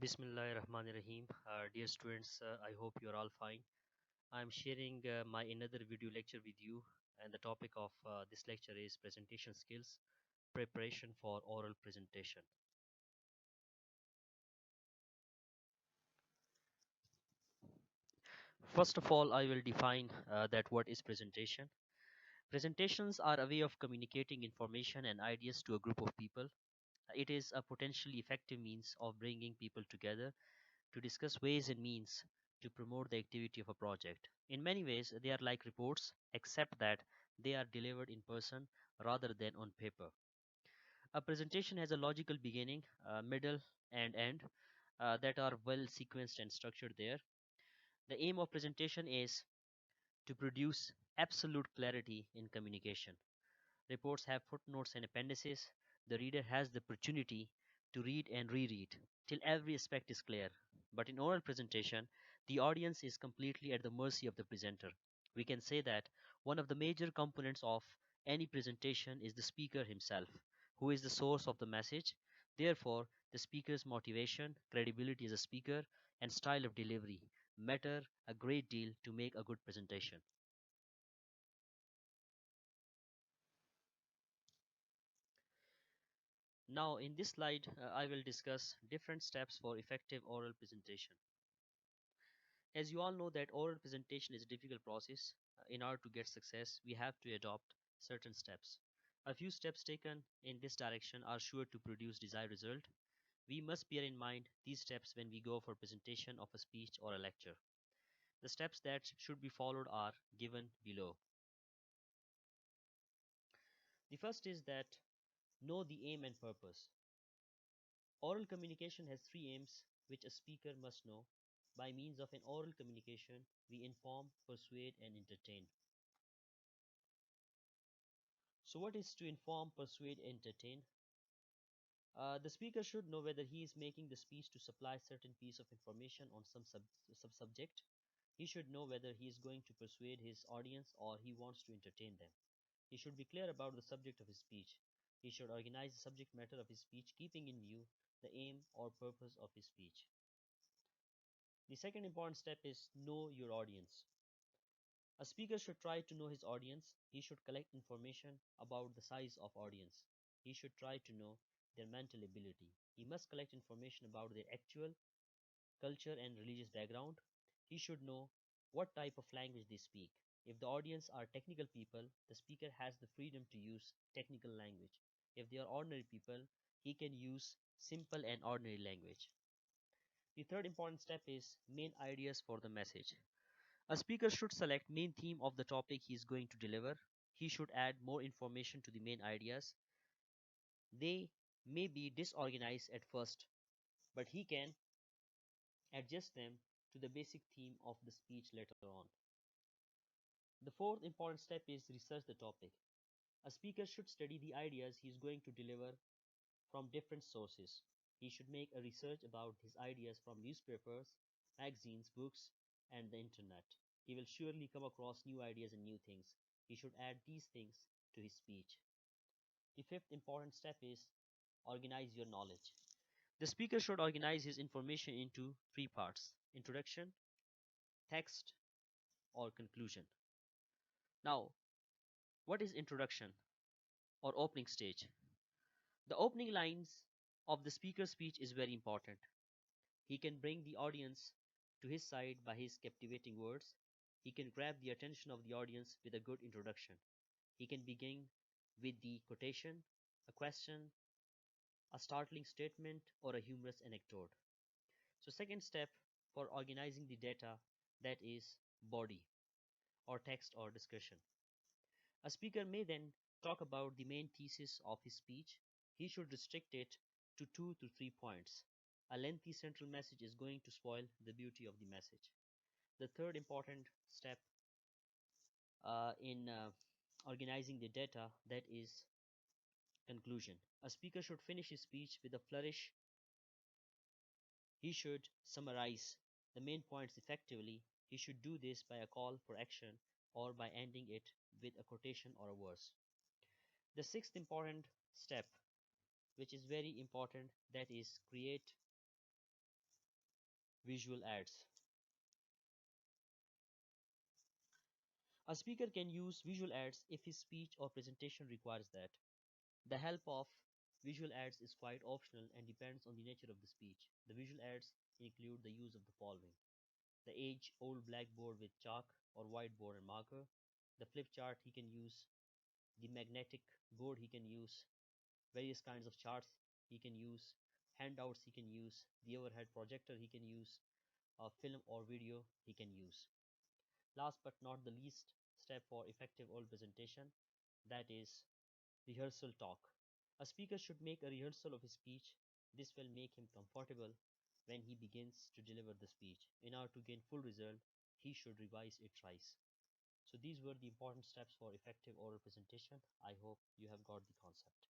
Bismillahirrahmanirrahim. Dear students, I hope you are all fine. I am sharing my another video lecture with you, and the topic of this lecture is presentation skills, preparation for oral presentation. First of all, I will define that what is presentation. Presentations are a way of communicating information and ideas to a group of people. It is a potentially effective means of bringing people together to discuss ways and means to promote the activity of a project. In many ways, they are like reports, except that they are delivered in person rather than on paper. A presentation has a logical beginning, middle, and end that are well sequenced and structured there. The aim of presentation is to produce absolute clarity in communication. Reports have footnotes and appendices. The reader has the opportunity to read and reread till every aspect is clear. But in oral presentation, the audience is completely at the mercy of the presenter. We can say that one of the major components of any presentation is the speaker himself, who is the source of the message. Therefore, the speaker's motivation, credibility as a speaker, and style of delivery matter a great deal to make a good presentation. Now, in this slide, I will discuss different steps for effective oral presentation. As you all know that oral presentation is a difficult process. In order to get success, we have to adopt certain steps. A few steps taken in this direction are sure to produce desired result. We must bear in mind these steps when we go for presentation of a speech or a lecture. The steps that should be followed are given below. The first is that know the aim and purpose. Oral communication has three aims which a speaker must know. By means of an oral communication, we inform, persuade, and entertain. So, what is to inform, persuade, entertain? The speaker should know whether he is making the speech to supply certain piece of information on some subject. He should know whether he is going to persuade his audience or he wants to entertain them. He should be clear about the subject of his speech. He should organize the subject matter of his speech, keeping in view the aim or purpose of his speech. The second important step is know your audience. A speaker should try to know his audience. He should collect information about the size of audience. He should try to know their mental ability. He must collect information about their actual culture and religious background. He should know what type of language they speak. If the audience are technical people, the speaker has the freedom to use technical language. If they are ordinary people, he can use simple and ordinary language. The third important step is main ideas for the message. A speaker should select main theme of the topic he is going to deliver. He should add more information to the main ideas. They may be disorganized at first, but he can adjust them to the basic theme of the speech later on. The fourth important step is research the topic. A speaker should study the ideas he is going to deliver from different sources. He should make a research about his ideas from newspapers, magazines, books, and the internet. He will surely come across new ideas and new things. He should add these things to his speech. The fifth important step is organize your knowledge. The speaker should organize his information into three parts: introduction, text, or conclusion. Now, what is introduction or opening stage? The opening lines of the speaker's speech is very important. He can bring the audience to his side by his captivating words. He can grab the attention of the audience with a good introduction. He can begin with the quotation, a question, a startling statement, or a humorous anecdote. So, second step for organizing the data, that is body or text or discussion. A speaker may then talk about the main thesis of his speech. He should restrict it to 2 to 3 points. A lengthy central message is going to spoil the beauty of the message. The third important step in organizing the data, that is conclusion. A speaker should finish his speech with a flourish. He should summarize the main points effectively. He should do this by a call for action or by ending it with a quotation or a verse. The sixth important step, which is very important, that is create Visual aids. A speaker can use visual aids if his speech or presentation requires that. The help of visual aids is quite optional and depends on the nature of the speech. The visual aids include the use of the following: the age-old blackboard with chalk or whiteboard and marker, the flip chart he can use, the magnetic board he can use, various kinds of charts he can use, handouts he can use, the overhead projector he can use, a film or video he can use. Last but not the least step for effective oral presentation, that is rehearsal talk. A speaker should make a rehearsal of his speech. This will make him comfortable when he begins to deliver the speech. In order to gain full result, he should revise it thrice. So these were the important steps for effective oral presentation. I hope you have got the concept.